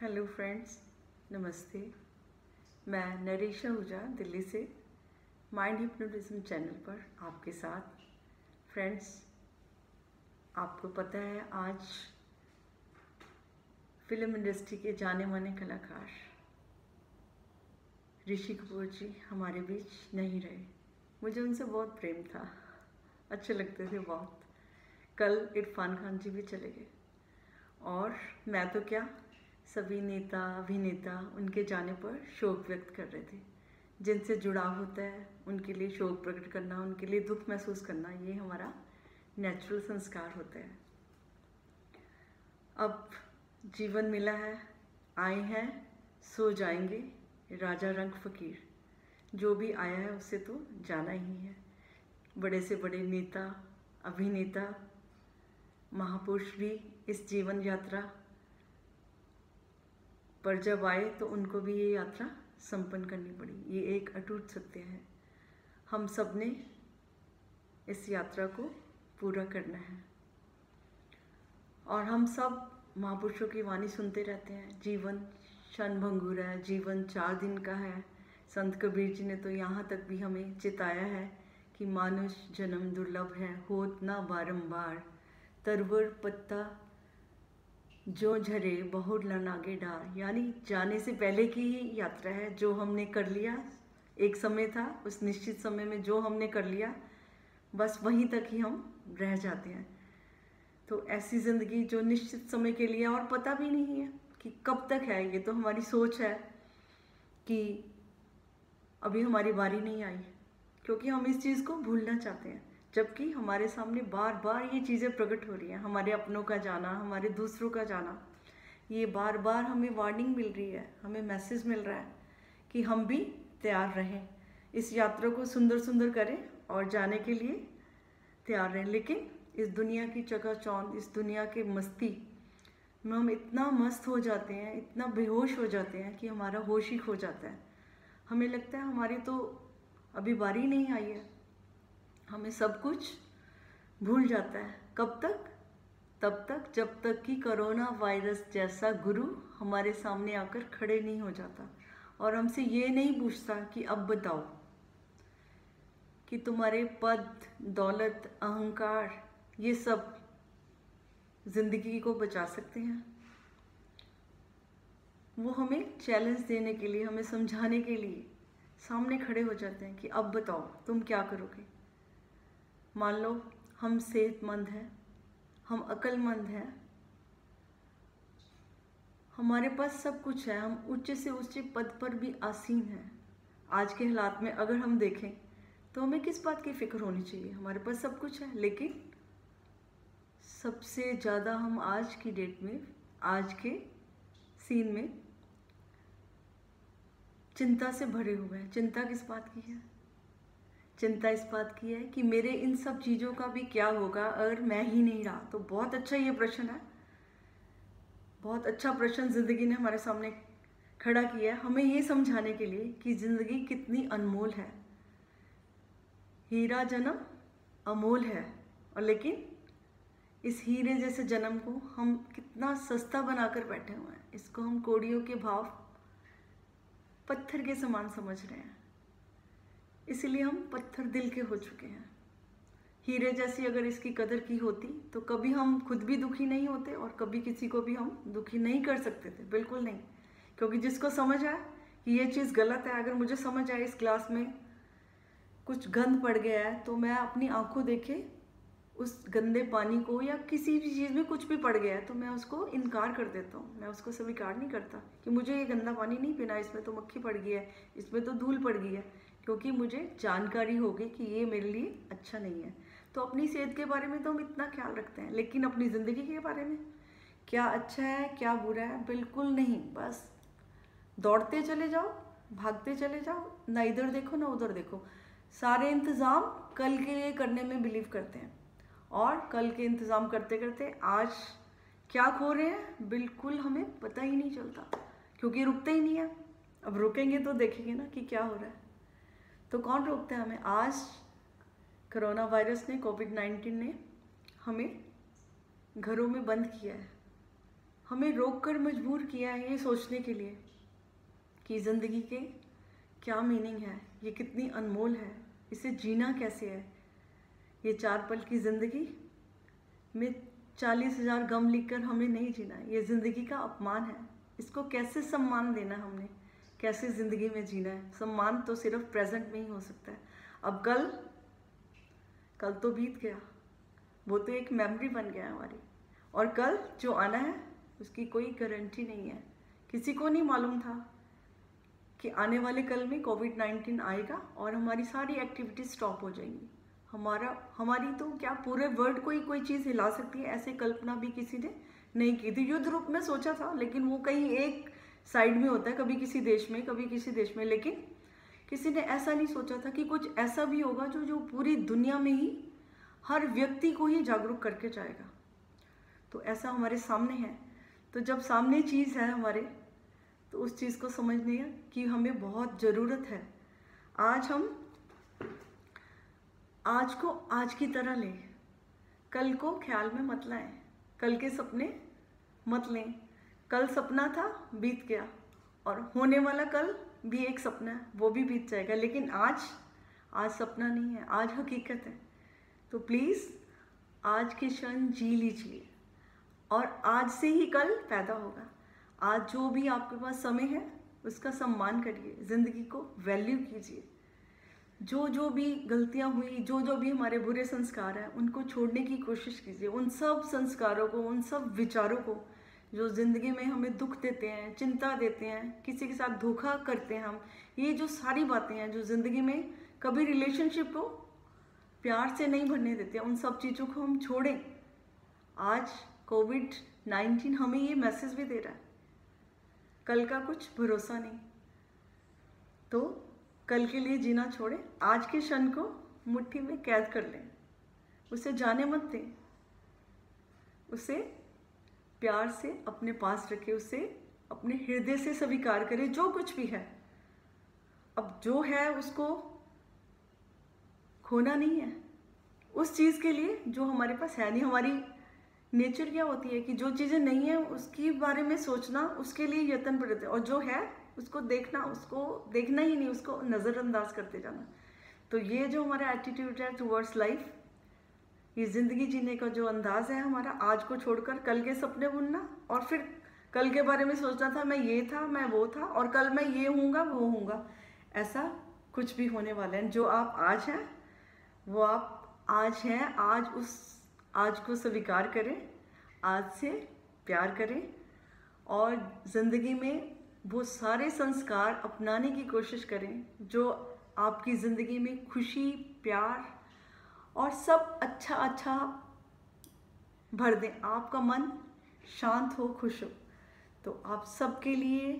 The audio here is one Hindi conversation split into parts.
हेलो फ्रेंड्स, नमस्ते। मैं नरेशा हुजा दिल्ली से माइंड हिप्नोटिज्म चैनल पर आपके साथ। फ्रेंड्स, आपको पता है आज फिल्म इंडस्ट्री के जाने माने कलाकार ऋषि कपूर जी हमारे बीच नहीं रहे। मुझे उनसे बहुत प्रेम था, अच्छे लगते थे बहुत। कल इरफान खान जी भी चले गए और मैं तो क्या, सभी नेता अभिनेता उनके जाने पर शोक व्यक्त कर रहे थे। जिनसे जुड़ाव होता है उनके लिए शोक प्रकट करना, उनके लिए दुख महसूस करना, ये हमारा नेचुरल संस्कार होता है। अब जीवन मिला है, आए हैं सो जाएंगे, राजा रंग फकीर। जो भी आया है उसे तो जाना ही है। बड़े से बड़े नेता अभिनेता महापुरुष भी इस जीवन यात्रा पर जब आए तो उनको भी ये यात्रा संपन्न करनी पड़ी। ये एक अटूट सत्य है। हम सब ने इस यात्रा को पूरा करना है और हम सब महापुरुषों की वाणी सुनते रहते हैं। जीवन क्षणभंगुर है, जीवन 4 दिन का है। संत कबीर जी ने तो यहाँ तक भी हमें चिताया है कि मानुष जन्म दुर्लभ है, होत ना बारंबार। तरवर पत्ता जो झरे बहुर लनागे डार। यानी जाने से पहले की ही यात्रा है। जो हमने कर लिया, एक समय था, उस निश्चित समय में जो हमने कर लिया बस वहीं तक ही हम रह जाते हैं। तो ऐसी ज़िंदगी जो निश्चित समय के लिए और पता भी नहीं है कि कब तक है। ये तो हमारी सोच है कि अभी हमारी बारी नहीं आई, क्योंकि हम इस चीज़ को भूलना चाहते हैं। जबकि हमारे सामने बार बार ये चीज़ें प्रकट हो रही हैं। हमारे अपनों का जाना, हमारे दूसरों का जाना, ये बार बार हमें वार्निंग मिल रही है, हमें मैसेज मिल रहा है कि हम भी तैयार रहें, इस यात्रा को सुंदर सुंदर करें और जाने के लिए तैयार रहें। लेकिन इस दुनिया की चकाचौंध, इस दुनिया के मस्ती में हम इतना मस्त हो जाते हैं, इतना बेहोश हो जाते हैं कि हमारा होश ही खो जाता है। हमें लगता है हमारी तो अभी बारी नहीं आई है। हमें सब कुछ भूल जाता है। कब तक? तब तक जब तक कि कोरोना वायरस जैसा गुरु हमारे सामने आकर खड़े नहीं हो जाता और हमसे ये नहीं पूछता कि अब बताओ कि तुम्हारे पद, दौलत, अहंकार, ये सब जिंदगी को बचा सकते हैं। वो हमें चैलेंज देने के लिए, हमें समझाने के लिए सामने खड़े हो जाते हैं कि अब बताओ तुम क्या करोगे। मान लो हम सेहतमंद हैं, हम अक्लमंद हैं, हमारे पास सब कुछ है, हम ऊंचे से ऊंचे पद पर भी आसीन हैं। आज के हालात में अगर हम देखें तो हमें किस बात की फिक्र होनी चाहिए? हमारे पास सब कुछ है, लेकिन सबसे ज़्यादा हम आज की डेट में, आज के सीन में चिंता से भरे हुए हैं। चिंता किस बात की है? चिंता इस बात की है कि मेरे इन सब चीज़ों का भी क्या होगा अगर मैं ही नहीं रहा। तो बहुत अच्छा ये प्रश्न है, बहुत अच्छा प्रश्न ज़िंदगी ने हमारे सामने खड़ा किया है, हमें ये समझाने के लिए कि ज़िंदगी कितनी अनमोल है। हीरा जन्म अमोल है, और लेकिन इस हीरे जैसे जन्म को हम कितना सस्ता बनाकर बैठे हुए हैं। इसको हम कौड़ियों के भाव, पत्थर के समान समझ रहे हैं। इसलिए हम पत्थर दिल के हो चुके हैं। हीरे जैसी अगर इसकी कदर की होती तो कभी हम खुद भी दुखी नहीं होते और कभी किसी को भी हम दुखी नहीं कर सकते थे, बिल्कुल नहीं। क्योंकि जिसको समझ आए कि ये चीज़ गलत है, अगर मुझे समझ आए इस ग्लास में कुछ गंद पड़ गया है, तो मैं अपनी आंखों देखे उस गंदे पानी को, या किसी भी चीज़ में कुछ भी पड़ गया है तो मैं उसको इनकार कर देता हूँ। मैं उसको स्वीकार नहीं करता कि मुझे ये गंदा पानी नहीं पीना, इसमें तो मक्खी पड़ गई है, इसमें तो धूल पड़ गई है, क्योंकि मुझे जानकारी होगी कि ये मेरे लिए अच्छा नहीं है। तो अपनी सेहत के बारे में तो हम इतना ख्याल रखते हैं, लेकिन अपनी ज़िंदगी के बारे में क्या अच्छा है क्या बुरा है, बिल्कुल नहीं। बस दौड़ते चले जाओ, भागते चले जाओ, ना इधर देखो ना उधर देखो। सारे इंतज़ाम कल के लिए करने में बिलीव करते हैं और कल के इंतज़ाम करते करते आज क्या खो रहे हैं बिल्कुल हमें पता ही नहीं चलता, क्योंकि रुकते ही नहीं है। अब रुकेंगे तो देखेंगे ना कि क्या हो रहा है। तो कौन रोकता है हमें? आज कोरोना वायरस ने, कोविड-19 ने हमें घरों में बंद किया है। हमें रोक कर मजबूर किया है ये सोचने के लिए कि ज़िंदगी के क्या मीनिंग है, ये कितनी अनमोल है, इसे जीना कैसे है। ये 4 पल की ज़िंदगी में 40,000 गम लिखकर हमें नहीं जीना है। ये ज़िंदगी का अपमान है, इसको कैसे सम्मान देना हमने, कैसे ज़िंदगी में जीना है। सम्मान तो सिर्फ प्रेजेंट में ही हो सकता है। अब कल तो बीत गया, वो तो एक मेमोरी बन गया हमारी, और कल जो आना है उसकी कोई गारंटी नहीं है। किसी को नहीं मालूम था कि आने वाले कल में कोविड-19 आएगा और हमारी सारी एक्टिविटीज स्टॉप हो जाएंगी। हमारी तो क्या पूरे वर्ल्ड को ही कोई चीज़ हिला सकती है, ऐसे कल्पना भी किसी ने नहीं की थी। युद्ध रूप में सोचा था, लेकिन वो कहीं एक साइड में होता है, कभी किसी देश में, कभी किसी देश में, लेकिन किसी ने ऐसा नहीं सोचा था कि कुछ ऐसा भी होगा जो पूरी दुनिया में ही हर व्यक्ति को ही जागरूक करके जाएगा। तो ऐसा हमारे सामने है। तो जब सामने चीज़ है हमारे, तो उस चीज़ को समझने की हमें बहुत ज़रूरत है। आज को आज की तरह लें, कल को ख्याल में मत लाएं, कल के सपने मत लें। कल सपना था, बीत गया, और होने वाला कल भी एक सपना है, वो भी बीत जाएगा। लेकिन आज सपना नहीं है, आज हकीकत है। तो प्लीज़ आज के क्षण जी लीजिए, और आज से ही कल पैदा होगा। आज जो भी आपके पास समय है उसका सम्मान करिए, ज़िंदगी को वैल्यू कीजिए। जो भी गलतियां हुई, जो भी हमारे बुरे संस्कार हैं, उनको छोड़ने की कोशिश कीजिए। उन सब संस्कारों को, उन सब विचारों को जो ज़िंदगी में हमें दुख देते हैं, चिंता देते हैं, किसी के साथ धोखा करते हैं हम, ये जो सारी बातें हैं जो ज़िंदगी में कभी रिलेशनशिप को प्यार से नहीं भरने देते, उन सब चीज़ों को हम छोड़ें। आज कोविड-19 हमें ये मैसेज भी दे रहा है, कल का कुछ भरोसा नहीं। तो कल के लिए जीना छोड़ें, आज के क्षण को मुट्ठी में कैद कर लें, उसे जाने मत दें, उसे प्यार से अपने पास रखें, उसे अपने हृदय से स्वीकार करें जो कुछ भी है। अब जो है उसको खोना नहीं है, उस चीज़ के लिए जो हमारे पास है नहीं। हमारी नेचर क्या होती है कि जो चीज़ें नहीं है उसके बारे में सोचना, उसके लिए यत्न करते हैं, और जो है उसको देखना ही नहीं, उसको नज़रअंदाज करते जाना। तो ये जो हमारा एटीट्यूड है टुवर्ड्स लाइफ, ये ज़िंदगी जीने का जो अंदाज़ है हमारा, आज को छोड़कर कल के सपने बुनना, और फिर कल के बारे में सोचना था मैं ये था, मैं वो था, और कल मैं ये हूँगा, वो हूँगा। ऐसा कुछ भी होने वाला है। जो आप आज हैं वो आप आज हैं। आज को स्वीकार करें, आज से प्यार करें, और ज़िंदगी में वो सारे संस्कार अपनाने की कोशिश करें जो आपकी ज़िंदगी में खुशी, प्यार और सब अच्छा भर दें। आपका मन शांत हो, खुश हो। तो आप सबके लिए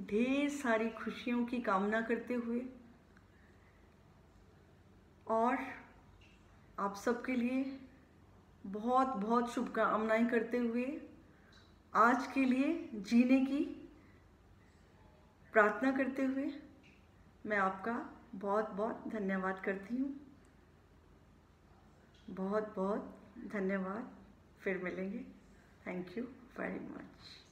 ढेर सारी खुशियों की कामना करते हुए, और आप सबके लिए बहुत बहुत शुभकामनाएं करते हुए, आज के लिए जीने की प्रार्थना करते हुए, मैं आपका बहुत बहुत धन्यवाद करती हूँ। बहुत बहुत धन्यवाद। फिर मिलेंगे। Thank you very much.